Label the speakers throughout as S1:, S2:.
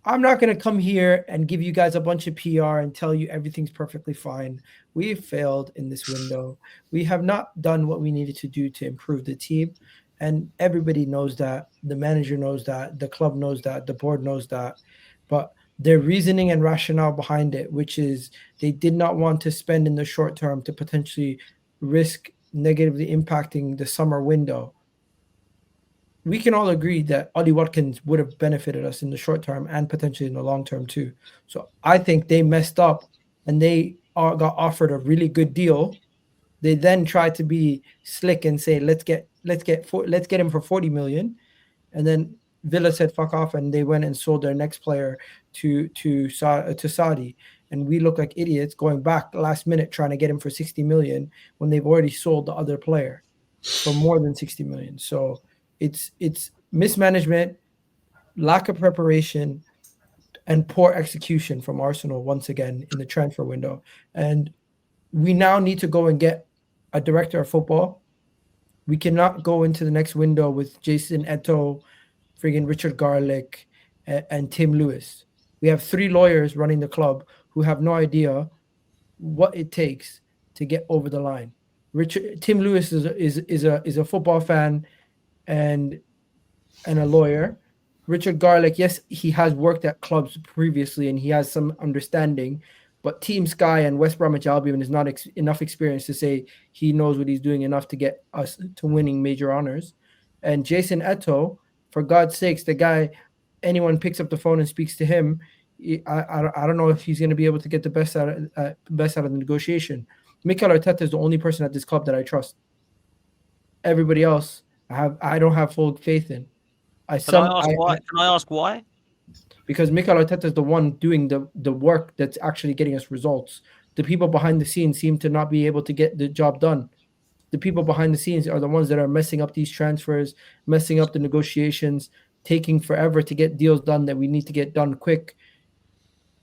S1: I'm not going to come here and give you guys a bunch of PR and tell you everything's perfectly fine. We failed in this window. We have not done what we needed to do to improve the team. And everybody knows that. The manager knows that. The club knows that. The board knows that. But their reasoning and rationale behind it, which is they did not want to spend in the short term to potentially risk negatively impacting the summer window. We can all agree that Ollie Watkins would have benefited us in the short term and potentially in the long term too. So I think they messed up and they got offered a really good deal. They then tried to be slick and say, let's get him for 40 million, and then Villa said fuck off, and they went and sold their next player to Saudi, and we look like idiots going back last minute trying to get him for 60 million when they've already sold the other player for more than 60 million. So it's mismanagement, lack of preparation, and poor execution from Arsenal once again in the transfer window. And we now need to go and get a director of football. We cannot go into the next window with Jason Eto, friggin' Richard Garlick, and Tim Lewis. We have 3 lawyers running the club who have no idea what it takes to get over the line. Tim Lewis is a football fan and a lawyer. Richard Garlick, yes, he has worked at clubs previously and he has some understanding, but Team Sky and West Bromwich Albion is not enough experience to say he knows what he's doing enough to get us to winning major honors. And Jason Eto, for God's sakes, the guy, anyone picks up the phone and speaks to him, I don't know if he's going to be able to get the best out of the negotiation. Mikel Arteta is the only person at this club that I trust. Everybody else, I don't have full faith in.
S2: Can I ask why?
S1: Because Mikel Arteta is the one doing the work that's actually getting us results. The people behind the scenes seem to not be able to get the job done. The people behind the scenes are the ones that are messing up these transfers, messing up the negotiations, taking forever to get deals done that we need to get done quick.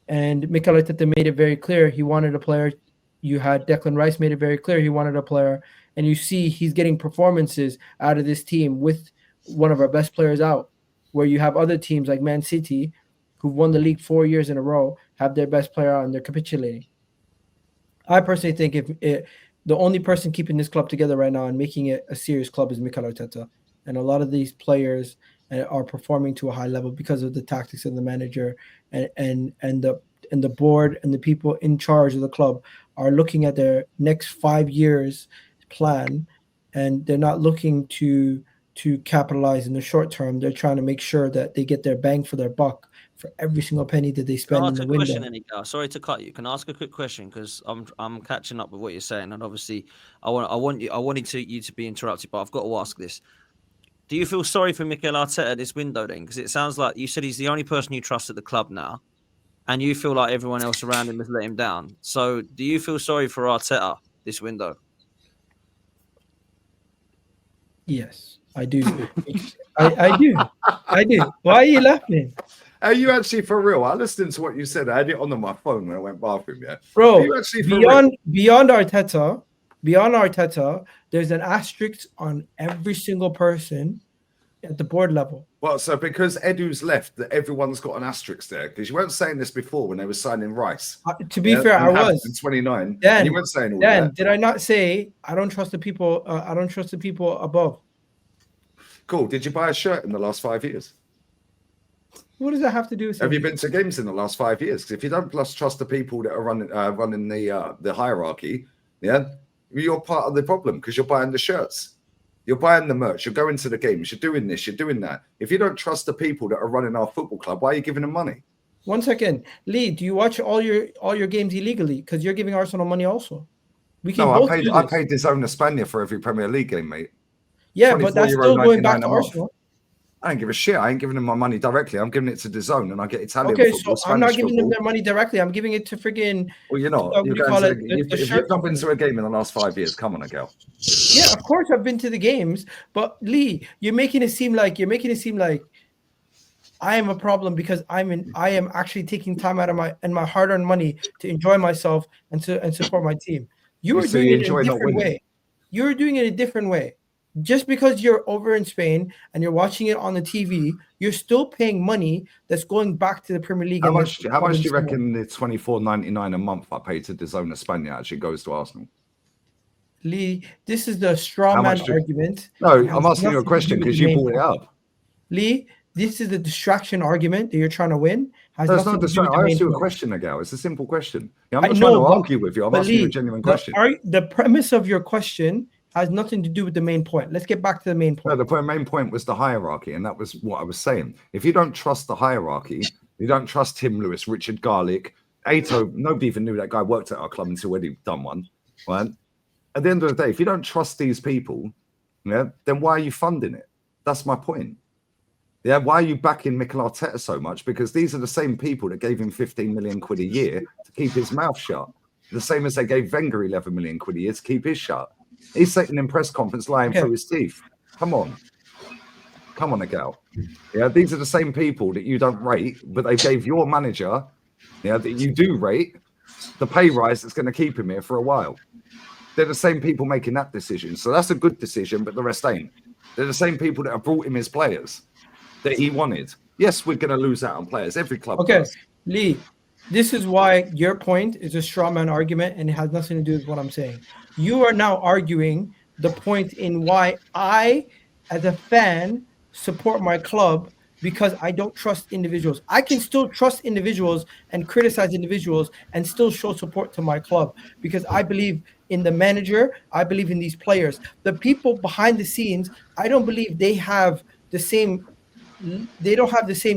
S1: And Mikel Arteta made it very clear he wanted a player. You had Declan Rice made it very clear he wanted a player. And you see he's getting performances out of this team with one of our best players out, where you have other teams like Man City, who've won the league 4 years in a row, have their best player out and they're capitulating. I personally think the only person keeping this club together right now and making it a serious club is Mikel Arteta. And a lot of these players are performing to a high level because of the tactics of the manager and the board and the people in charge of the club are looking at their next 5 years plan, and they're not looking to capitalize in the short term. They're trying to make sure that they get their bang for their buck for every single penny that they spend in the window.
S2: Question, Egal. Sorry to cut you. Can I ask a quick question? Because I'm catching up with what you're saying, and obviously I wanted you to be interrupted, but I've got to ask this. Do you feel sorry for Mikel Arteta this window then? Because it sounds like you said he's the only person you trust at the club now, and you feel like everyone else around him has let him down. So do you feel sorry for Arteta this window?
S1: Yes, I do. I do. I do. Why are you laughing?
S3: Are you actually for real? I listened to what you said. I had it on my phone when I went bathroom. Yeah,
S1: bro. Beyond Arteta, there's an asterisk on every single person at the board level.
S3: Well, so because Edu's left, that everyone's got an asterisk there. Because you weren't saying this before when they were signing Rice.
S1: To be fair, I was
S3: in 29.
S1: Dan,
S3: you weren't saying all that.
S1: Did I not say I don't trust the people? I don't trust the people above.
S3: Cool. Did you buy a shirt in the last 5 years?
S1: What does that have to do with something?
S3: Have you been to games in the last 5 years? Because if you don't trust the people that are running the hierarchy, yeah, you're part of the problem because you're buying the shirts. You're buying the merch. You're going to the games. You're doing this. You're doing that. If you don't trust the people that are running our football club, why are you giving them money?
S1: 1 second, Lee. Do you watch all your games illegally? Because you're giving Arsenal money also.
S3: I paid DAZN España for every Premier League game, mate.
S1: Yeah, but that's still going back to Arsenal.
S3: I don't give a shit. I ain't giving them my money directly. I'm giving it to DAZN, and I get Italian
S1: football.
S3: So
S1: I'm not giving them their money directly. I'm giving it to friggin'.
S3: Well, you're not. If you've not been to a game in the last 5 years, come on, Egal.
S1: Yeah, of course I've been to the games, but Lee, you're making it seem like I am a problem because I am actually taking time out of my hard-earned money to enjoy myself and support my team. You were doing it in a different way. You were doing it a different way. just because you're over in Spain and you're watching it on the TV, you're still paying money that's going back to the Premier League.
S3: How much do you reckon the $24.99 a month I pay to DAZN España actually goes to Arsenal?
S1: Lee, this is the straw man argument.
S3: No, I'm asking you a question because you brought it up.
S1: Lee, this is the distraction argument that you're trying to win.
S3: There's no distraction. I asked you a question, Egal. It's a simple question. I'm not trying to argue with you. I'm asking you a genuine question.
S1: The premise of your question has nothing to do with the main point. Let's get back to the main point.
S3: No, the main point was the hierarchy, and that was what I was saying. If you don't trust the hierarchy, you don't trust Tim Lewis, Richard Garlick, Ato. Nobody even knew that guy worked at our club until he'd done one. Right? At the end of the day, if you don't trust these people, then why are you funding it? That's my point. Yeah, why are you backing Mikel Arteta so much? Because these are the same people that gave him 15 million quid a year to keep his mouth shut. The same as they gave Wenger 11 million quid a year to keep his shut. He's sitting in press conference lying through his teeth. Come on, Egal. Yeah, these are the same people that you don't rate, but they gave your manager, that you do rate, the pay rise that's going to keep him here for a while. They're the same people making that decision. So that's a good decision, but the rest ain't. They're the same people that have brought him his players that he wanted. Yes, we're going to lose out on players. Every club does.
S1: Lee, this is why your point is a straw man argument, and it has nothing to do with what I'm saying. You are now arguing the point in why I, as a fan, support my club because I don't trust individuals. I can still trust individuals and criticize individuals and still show support to my club because I believe in the manager. I believe in these players. The people behind the scenes, I don't believe they have the same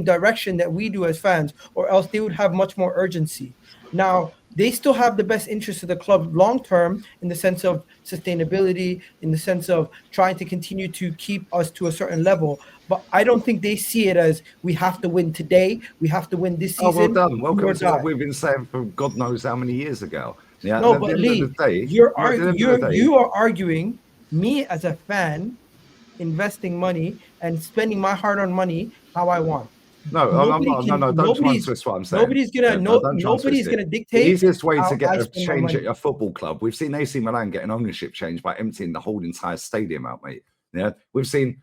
S1: direction that we do as fans, or else they would have much more urgency. Now, they still have the best interest of the club long term in the sense of sustainability, in the sense of trying to continue to keep us to a certain level. But I don't think they see it as we have to win today. We have to win this season.
S3: Oh, well done. Welcome to what we've been saying for God knows how many years ago. Yeah,
S1: no, but Lee, you are arguing me as a fan investing money and spending my hard-earned money how I want.
S3: No, don't try and twist what I'm saying.
S1: Nobody's gonna dictate.
S3: The easiest way to get a change at your football club. We've seen AC Milan get an ownership change by emptying the whole entire stadium out, mate. Yeah, we've seen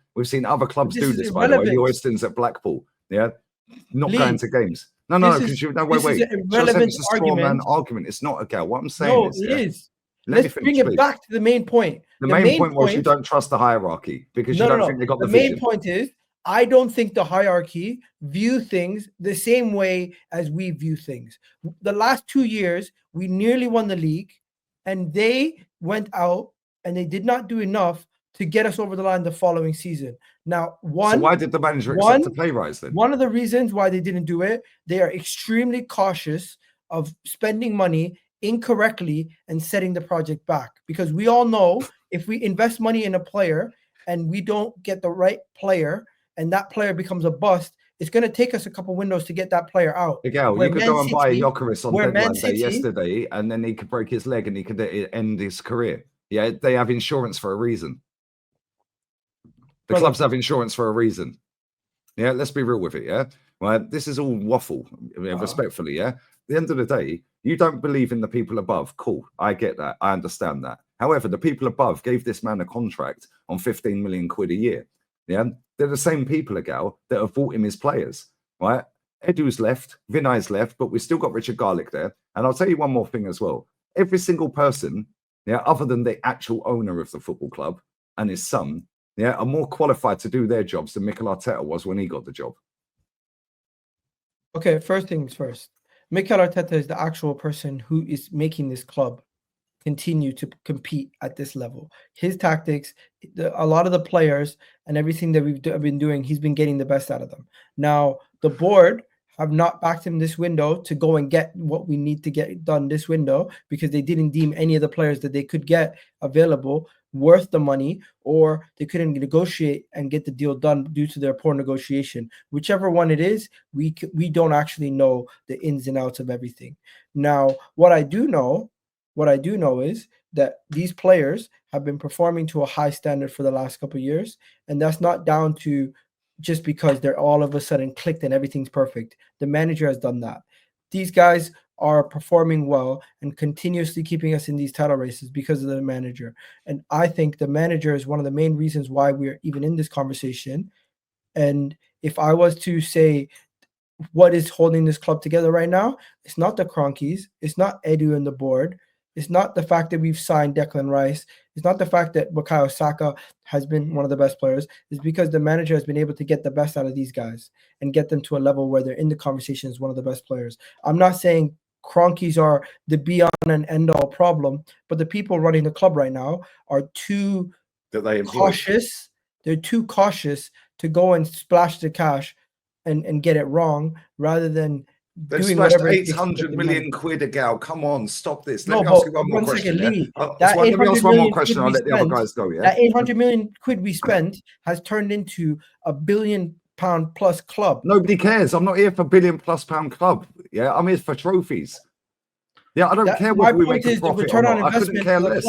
S3: other clubs do this. By the way, the Oystons at Blackpool, not going to games. No, because wait. It's a straw man argument. It's not, Egal. What I'm saying
S1: is. Let's bring it back to the main point.
S3: The main point was you don't trust the hierarchy because you don't think they got the vision.
S1: The main point is I don't think the hierarchy view things the same way as we view things. The last 2 years, we nearly won the league, and they went out and they did not do enough to get us over the line the following season. Now,
S3: so why did the manager accept the pay rise then?
S1: One of the reasons why they didn't do it, they are extremely cautious of spending money incorrectly and setting the project back, because we all know if we invest money in a player and we don't get the right player and that player becomes a bust, it's going to take us a couple windows to get that player out.
S3: Egal, you could go and buy Jokeris on deadline day yesterday and then he could break his leg and he could end his career. Yeah, they have insurance for a reason. The clubs have insurance for a reason. Yeah, let's be real with it. Yeah, well, this is all waffle, respectfully. Yeah, at the end of the day, you don't believe in the people above. Cool, I get that. I understand that. However, the people above gave this man a contract on 15 million quid a year. Yeah, they're the same people, Egal, that have bought him his players. Right? Edu's left, Vinay's left, but we've still got Richard Garlick there. And I'll tell you one more thing as well. Every single person, other than the actual owner of the football club and his son, are more qualified to do their jobs than Mikel Arteta was when he got the job.
S1: Okay, first things first. Mikel Arteta is the actual person who is making this club continue to compete at this level. His tactics, a lot of the players and everything that we've been doing, he's been getting the best out of them. Now, the board have not backed him this window to go and get what we need to get done this window because they didn't deem any of the players that they could get available worth the money, or they couldn't negotiate and get the deal done due to their poor negotiation. Whichever one it is, we don't actually know the ins and outs of everything. Now, what I do know is that these players have been performing to a high standard for the last couple of years, and that's not down to just because they're all of a sudden clicked and everything's perfect. The manager has done that. These guys are performing well and continuously keeping us in these title races because of the manager. And I think the manager is one of the main reasons why we're even in this conversation. And if I was to say what is holding this club together right now, it's not the Cronkies, it's not Edu and the board, it's not the fact that we've signed Declan Rice, it's not the fact that Bukayo Saka has been one of the best players. It's because the manager has been able to get the best out of these guys and get them to a level where they're in the conversation as one of the best players. I'm not saying Cronkies are the be-on and end-all problem, but the people running the club right now are too cautious. They're too cautious to go and splash the cash and get it wrong rather than
S3: They've
S1: doing
S3: splashed
S1: whatever
S3: 800 million quid, Egal. Come on, stop this. Let
S1: No,
S3: me ask
S1: but
S3: you one more
S1: one
S3: question.
S1: second,
S3: Yeah?
S1: Lee.
S3: Let me ask one more question. I'll let the other guys go. Yeah.
S1: That 800 million quid we spent has turned into a £1 billion plus club.
S3: Nobody cares. I'm not here for £1 billion plus club. Yeah, I'm here for trophies. Yeah, I don't care whether we make a profit or not. I couldn't care less.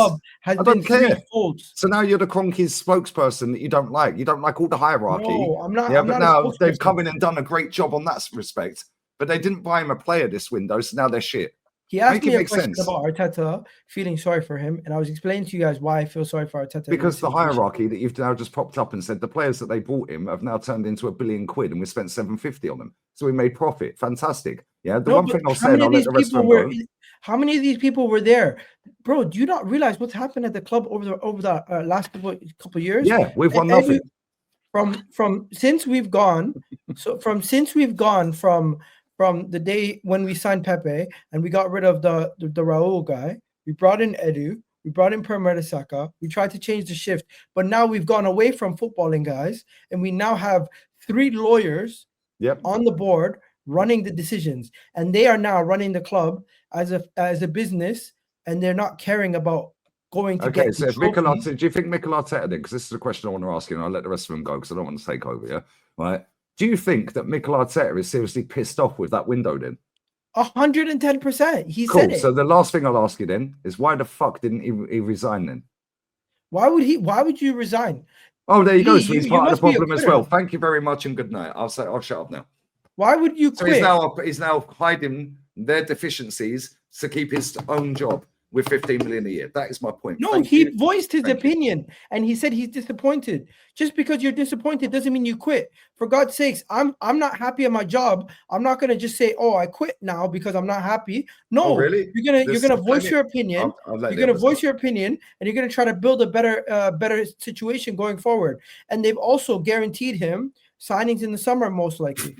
S3: I don't care. So now you're the Cronkies spokesperson that you don't like. You don't like all the hierarchy.
S1: No, I'm not.
S3: Yeah,
S1: I'm
S3: but
S1: not
S3: now they've come in and done a great job on that respect. But they didn't buy him a player this window, so now they're shit.
S1: He asked me a question about Arteta, feeling sorry for him, and I was explaining to you guys why I feel sorry for Arteta.
S3: Because the hierarchy that you've now just popped up and said the players that they bought him have now turned into £1 billion, and we spent 750 on them, so we made profit. Fantastic. Yeah. The one thing I'll say, and I'll let the rest of them go.
S1: How many of these people were there, bro? Do you not realize what's happened at the club over the last couple of years?
S3: Yeah, we've won nothing.
S1: From since we've gone. Since we've gone from the day when we signed Pepe and we got rid of the Raul guy, we brought in Edu, we brought in Mertesacker, we tried to change the shift, but now we've gone away from footballing guys, and we now have 3 lawyers on the board running the decisions, and they are now running the club as a business, and they're not caring about going to get.
S3: So if Mikel Arteta, do you think Mikel Arteta then? Because this is a question I want to ask you, and I'll let the rest of them go because I don't want to take over. Yeah, right. Do you think that Mikel Arteta is seriously pissed off with that window then?
S1: 110%. He
S3: cool.
S1: said it.
S3: So the last thing I'll ask you then is why the fuck didn't he resign then?
S1: Why would you resign?
S3: Oh, there you go. So he's part of the problem as well. Thank you very much and good night. I'll shut up now.
S1: Why would you quit?
S3: So he's now hiding their deficiencies to keep his own job with 15 million a year. That is my point.
S1: No, he voiced his opinion and he said he's disappointed. Just because you're disappointed doesn't mean you quit. For God's sakes, I'm not happy at my job. I'm not gonna just say, "Oh, I quit now because I'm not happy." No,
S3: really?
S1: You're gonna voice your opinion. You're gonna voice your opinion, and you're gonna try to build a better situation going forward. And they've also guaranteed him signings in the summer, most likely.